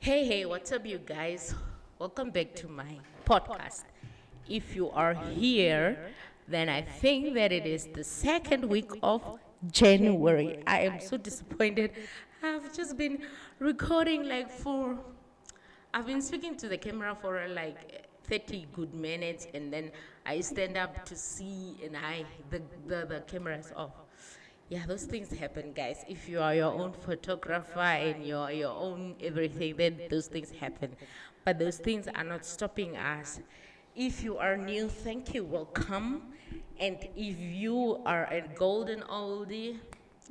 Hey, what's up, you guys? Welcome back to my podcast. If you are here, then I think that it is the second week of January. I am so disappointed. I've just been recording I've been speaking to the camera for like 30 good minutes, and then I stand up to see, and the camera is off. Yeah, those things happen, guys. If you are your own photographer and you're your own everything, then those things happen. But those things are not stopping us. If you are new, thank you, welcome. And if you are a golden oldie,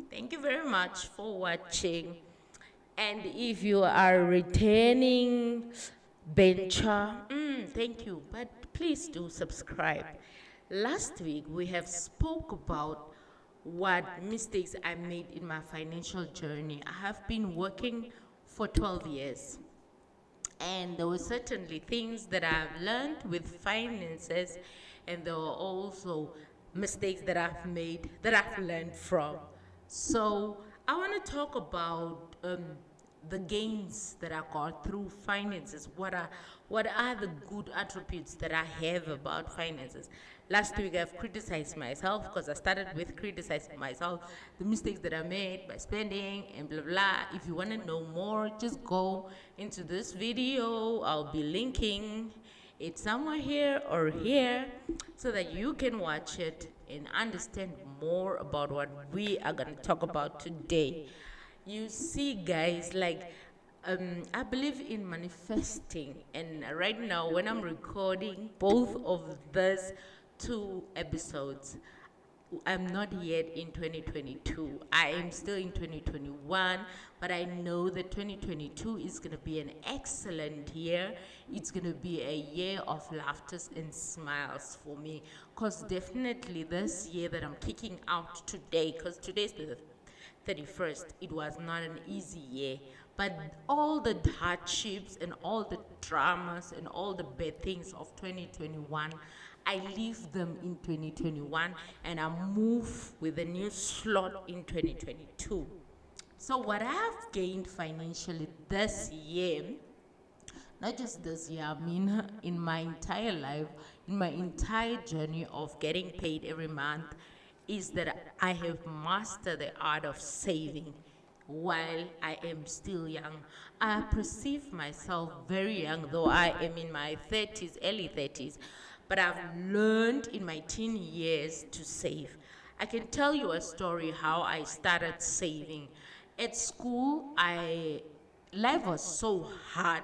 thank you very much for watching. And if you are returning bencher, thank you. But please do subscribe. Last week we have spoke about what mistakes I made in my financial journey. I have been working for 12 years, and there were certainly things that I've learned with finances, and there were also mistakes that I've made that I've learned from. So I want to talk about the gains that I got through finances. What are the good attributes that I have about finances? Last week I've criticized myself because I started with criticizing myself, the mistakes that I made by spending and blah blah. If you want to know more, just go into this video. I'll be linking it somewhere here or here so that you can watch it and understand more about what we are going to talk about today. You see, guys, I believe in manifesting, and right now, when I'm recording both of these two episodes, I'm not yet in 2022. I am still in 2021, but I know that 2022 is going to be an excellent year. It's going to be a year of laughters and smiles for me. Because definitely this year that I'm kicking out today, because today's the 31st, it was not an easy year. But all the hardships and all the dramas and all the bad things of 2021, I leave them in 2021 and I move with a new slot in 2022. So, what I've gained financially this year, not just this year, I mean, in my entire life, in my entire journey of getting paid every month, is that I have mastered the art of saving while I am still young. I perceive myself very young, though I am in my 30s, early 30s, but I've learned in my teen years to save. I can tell you a story how I started saving. At school, I life was so hard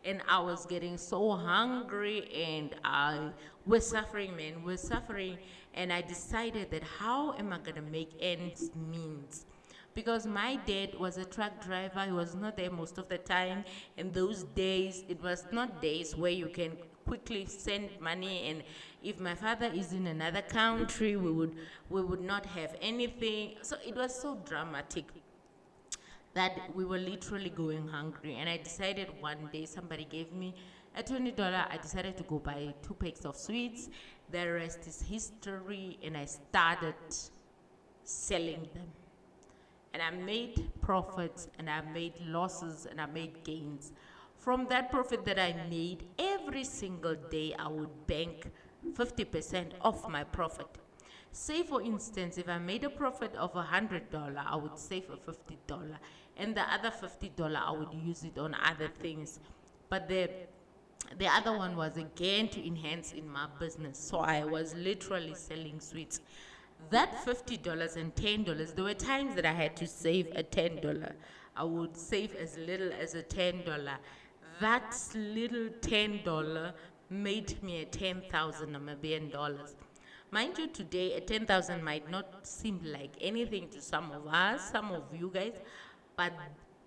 and I was getting so hungry and I was suffering, man, was suffering. And I decided that how am I gonna make ends meet? Because my dad was a truck driver, he was not there most of the time. And those days, it was not days where you can quickly send money. And if my father is in another country, we would not have anything. So it was so dramatic that we were literally going hungry. And I decided one day, somebody gave me a $20. I decided to go buy 2 packs of sweets. The rest is history. And I started selling them. And I made profits and I made losses and I made gains. From that profit that I made, every single day I would bank 50% of my profit. Say, for instance, if I made a profit of $100, I would save a $50, and the other $50 I would use it on other things. But the other one was again to enhance in my business. So I was literally selling sweets. That $50 and $10, there were times that I had to save a $10. I would save as little as a $10. That little $10 made me a 10,000 Namibian dollars. Mind you, today a 10,000 might not seem like anything to some of us, some of you guys, but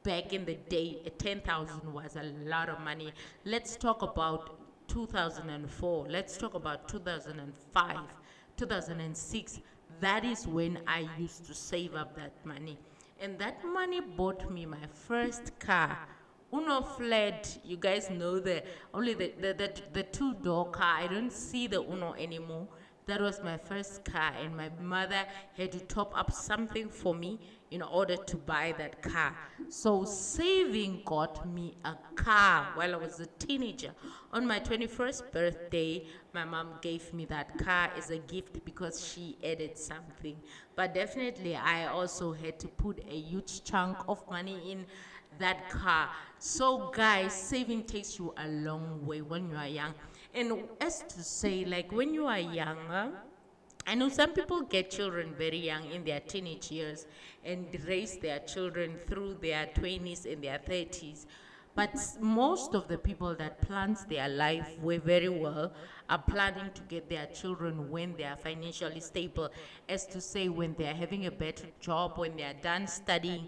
back in the day, a 10,000 was a lot of money. Let's talk about 2004. Let's talk about 2005, 2006. That is when I used to save up that money. And that money bought me my first car. Uno Flat, you guys know the only the two-door car. I don't see the Uno anymore. That was my first car, and my mother had to top up something for me in order to buy that car. So saving got me a car while I was a teenager. On my 21st birthday, my mom gave me that car as a gift because she added something. But definitely, I also had to put a huge chunk of money in that car. So, guys, saving takes you a long way when you are young. And as to say, like when you are younger, I know some people get children very young in their teenage years and raise their children through their 20s and their 30s. But most of the people that plans their life way very well are planning to get their children when they are financially stable, as to say when they are having a better job, when they are done studying.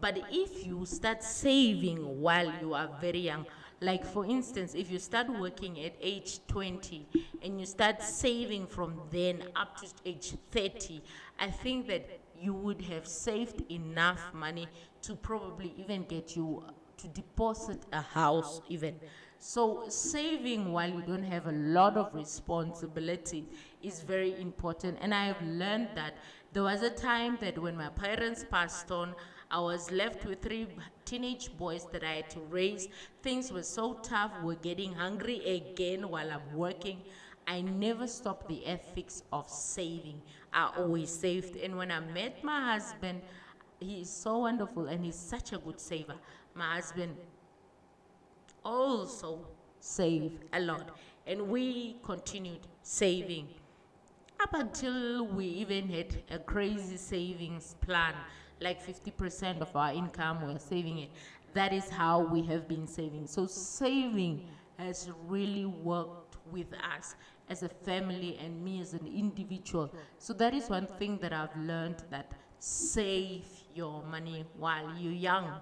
But if you start saving while you are very young, like for instance, if you start working at age 20 and you start saving from then up to age 30, I think that you would have saved enough money to probably even get you to deposit a house even. So saving while you don't have a lot of responsibility is very important. And I have learned that there was a time that when my parents passed on, I was left with three teenage boys that I had to raise. Things were so tough. We're getting hungry again while I'm working. I never stopped the ethics of saving. I always saved. And when I met my husband, he is so wonderful and he's such a good saver. My husband also saved a lot. And we continued saving up until we even had a crazy savings plan, like 50% of our income we're saving it. That is how we have been saving. So saving has really worked with us as a family and me as an individual. So that is one thing that I've learned, that save your money while you're young.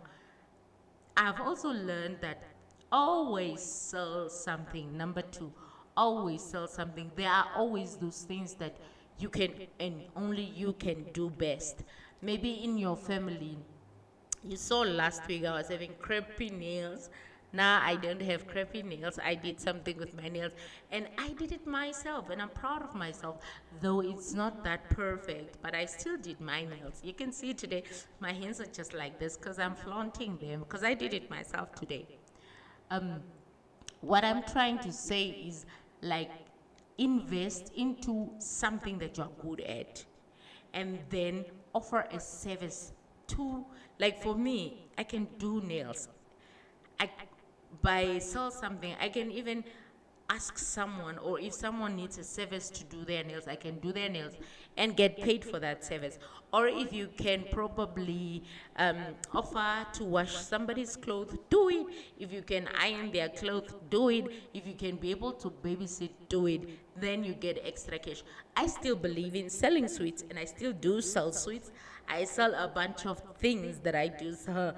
I've also learned that always sell something. Number two, always sell something. There are always those things that you can and only you can do best. Maybe in your family, you saw last week I was having crappy nails. Now I don't have crappy nails. I did something with my nails and I did it myself and I'm proud of myself. Though it's not that perfect, but I still did my nails. You can see today my hands are just like this because I'm flaunting them because I did it myself today. Um, what I'm trying to say is, like, invest into something that you're good at and then offer a service to, like for me, I can do nails. I by sell something, I can even ask someone, or if someone needs a service to do their nails, I can do their nails and get paid for that service. Or if you can probably offer to wash somebody's clothes, do it. If you can iron their clothes, do it. If you can be able to babysit, do it. Then you get extra cash. I still believe in selling sweets and I still do sell sweets. I sell a bunch of things that I do sell.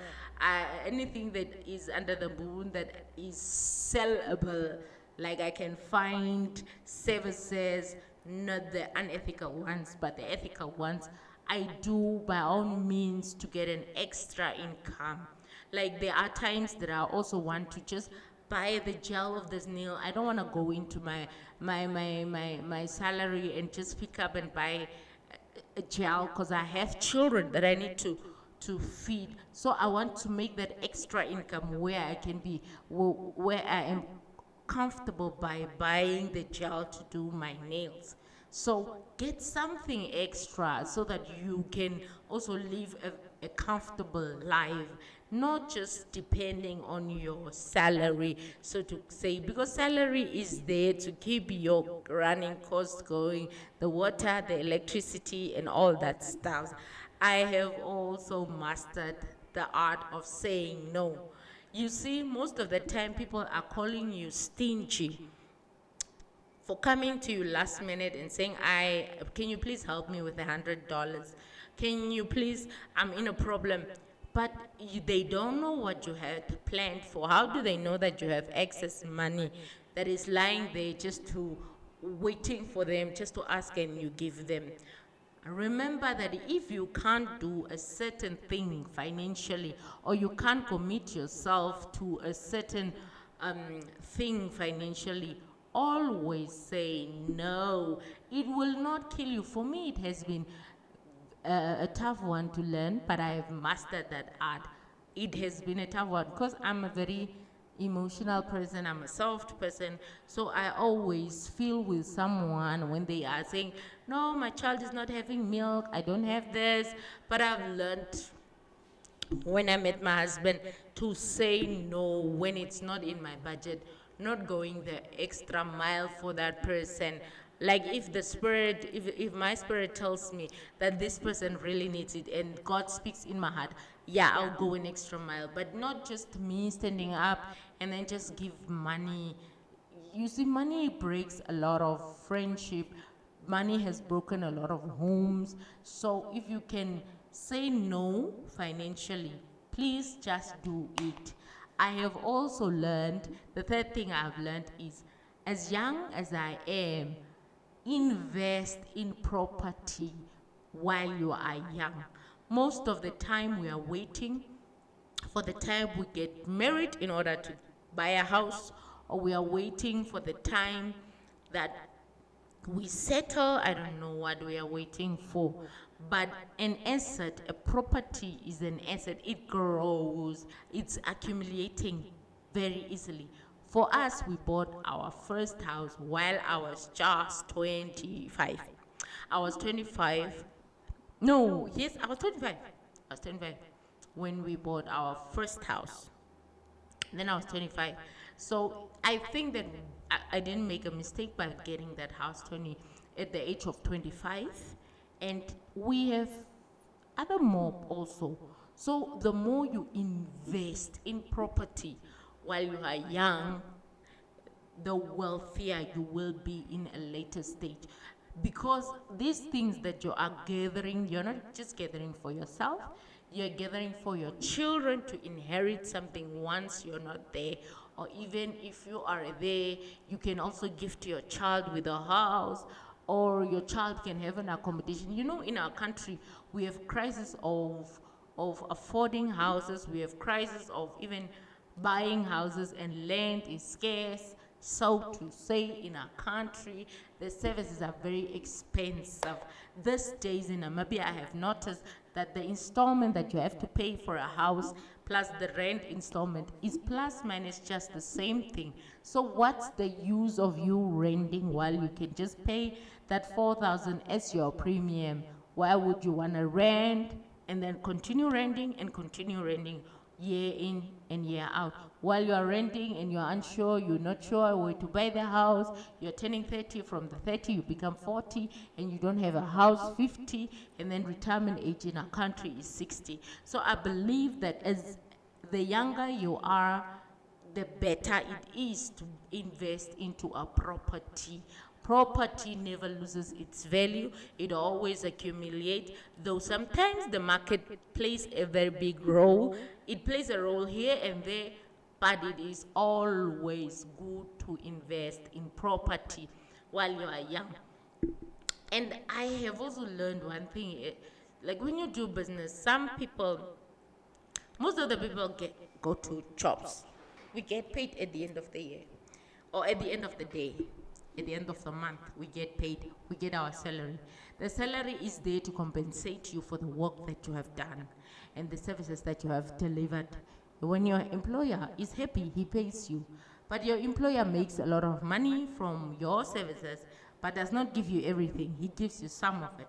Anything that is under the moon that is sellable, like I can find services, not the unethical ones, but the ethical ones. I do by all means to get an extra income. Like there are times that I also want to just buy the gel of this nail. I don't want to go into my salary and just pick up and buy a gel because I have children that I need to feed. So I want to make that extra income where I can be, where I am comfortable by buying the gel to do my nails. So get something extra so that you can also live a comfortable life, not just depending on your salary, so to say, because salary is there to keep your running costs going, the water, the electricity, and all that stuff. I have also mastered the art of saying no. You see, most of the time people are calling you stingy for coming to you last minute and saying, can you please help me with $100? Can you please, I'm in a problem. But they don't know what you had planned for. How do they know that you have excess money that is lying there just to waiting for them, just to ask and you give them? Remember that if you can't do a certain thing financially, or you can't commit yourself to a certain thing financially, always say no. It will not kill you. For me, it has been a tough one to learn, but I have mastered that art. It has been a tough one because I'm a very emotional person, I'm a soft person, so I always feel with someone when they are saying, no, my child is not having milk, I don't have this, but I've learned when I met my husband to say no when it's not in my budget, not going the extra mile for that person. Like if my spirit tells me that this person really needs it and God speaks in my heart, yeah, I'll go an extra mile. But not just me standing up and then just give money. You see, money breaks a lot of friendship. Money has broken a lot of homes. So if you can say no financially, please just do it. I have also learned, the third thing I've learned is, as young as I am, invest in property while you are young. Most of the time we are waiting for the time we get married in order to buy a house, or we are waiting for the time that we settle. I don't know what we are waiting for, but an asset, a property is an asset. It grows, it's accumulating very easily. For us, we bought our first house while I was just 25. I was 25. No, yes, I was 25. I was 25 when we bought our first house. Then I was 25. So I think that I didn't make a mistake by getting that house 20 at the age of 25. And we have other mob also. So the more you invest in property while you are young, the wealthier you will be in a later stage. Because these things that you are gathering, you're not just gathering for yourself, you're gathering for your children to inherit something once you're not there. Or even if you are there, you can also gift your child with a house, or your child can have an accommodation. You know, in our country, we have crisis of affording houses, we have crisis of even buying houses, and land is scarce. So to say, in our country, the services are very expensive. These days in Namibia, I have noticed that the installment that you have to pay for a house plus the rent installment is plus minus just the same thing. So what's the use of you renting while you can just pay that 4,000 as your premium? Why would you want to rent and then continue renting and continue renting year in and year out? While you are renting and you're unsure, you're not sure where to buy the house, you're turning 30, from the 30 you become 40, and you don't have a house, 50, and then retirement age in our country is 60. So I believe that as the younger you are, the better it is to invest into a property. Property never loses its value, it always accumulates, though sometimes the market plays a very big role. It plays a role here and there, but it is always good to invest in property while you are young. And I have also learned one thing, like when you do business, most of the people go to jobs. We get paid at the end of the year, or at the end of the day, at the end of the month. We get paid. We get our salary. The salary is there to compensate you for the work that you have done and the services that you have delivered. When your employer is happy, he pays you. But your employer makes a lot of money from your services, but does not give you everything. He gives you some of it.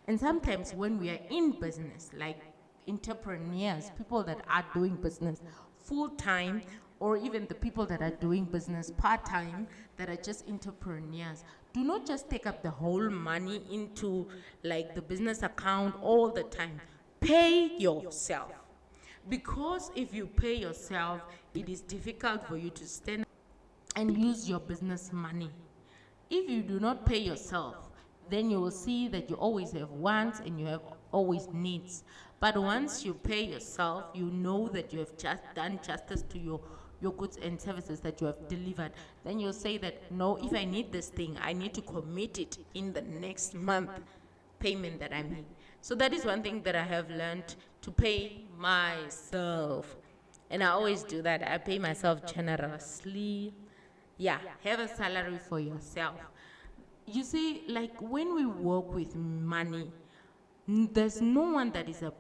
And sometimes when we are in business, like entrepreneurs, people that are doing business full time, or even the people that are doing business part time, that are just entrepreneurs, do not just take up the whole money into like the business account all the time. Pay yourself. Because if you pay yourself, it is difficult for you to stand and use your business money. If you do not pay yourself, then you will see that you always have wants and you have always needs. But once you pay yourself, you know that you have just done justice to your goods and services that you have delivered. Then you'll say that, no, if I need this thing, I need to commit it in the next month payment that I make. So that is one thing that I have learned, to pay myself. And I always do that. I pay myself generously. Yeah, have a salary for yourself. You see, like when we work with money, there's no one that is a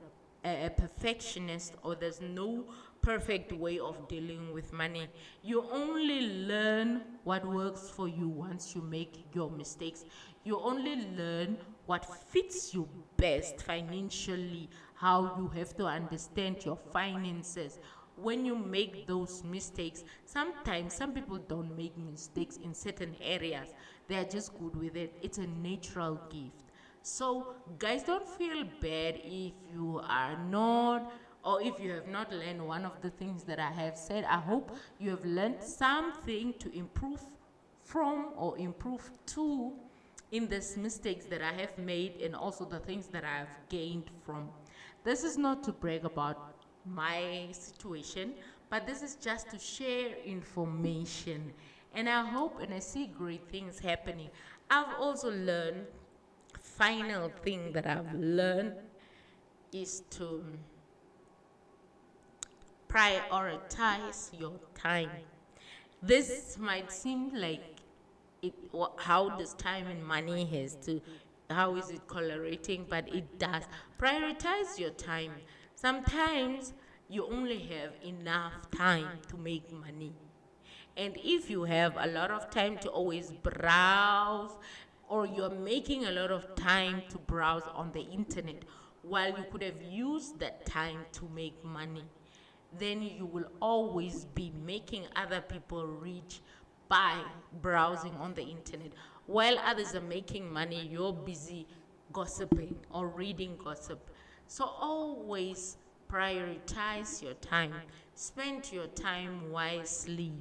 perfectionist, or there's no perfect way of dealing with money. You only learn what works for you once you make your mistakes. You only learn what fits you best financially, how you have to understand your finances. When you make those mistakes, sometimes some people don't make mistakes in certain areas, they are just good with it. It's a natural gift. So, guys, don't feel bad if you are not, or if you have not learned one of the things that I have said. I hope you have learned something to improve from, or improve to, in these mistakes that I have made, and also the things that I have gained from. This is not to brag about my situation, but this is just to share information. And I hope and I see great things happening. I've also learned, final thing that I've learned is to prioritize your time. This might seem like how does time and money has to, how is it correlating, but it does. Prioritize your time. Sometimes you only have enough time to make money, and if you have a lot of time to always browse, or you're making a lot of time to browse on the internet, while you could have used that time to make money, then you will always be making other people rich by browsing on the internet. While others are making money, you're busy gossiping or reading gossip. So always prioritize your time. Spend your time wisely.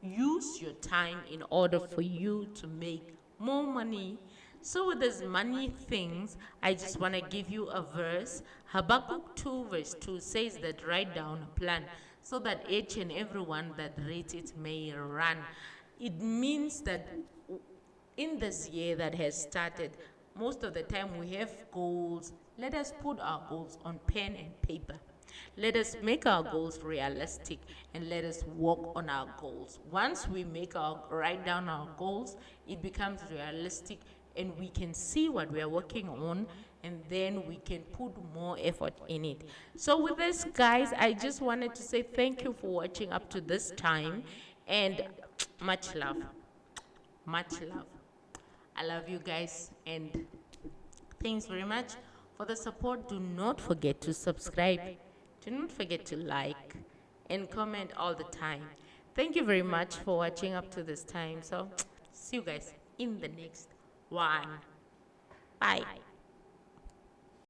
Use your time in order for you to make more money. So, with these money things, I just want to give you a verse. Habakkuk 2, verse 2 says that write down a plan so that each and every one that reads it may run. It means that in this year that has started, most of the time we have goals. Let us put our goals on pen and paper. Let us make our goals realistic, and let us work on our goals. Once we write down our goals, it becomes realistic, and we can see what we are working on, and then we can put more effort in it. So with this, guys, I just wanted to say thank you for watching up to this time, and much love. Much love. I love you guys, and thanks very much for the support. Do not forget to subscribe. Do not forget to like and comment all the time. Thank you very much for watching up to this time. So, see you guys in the next one. Bye.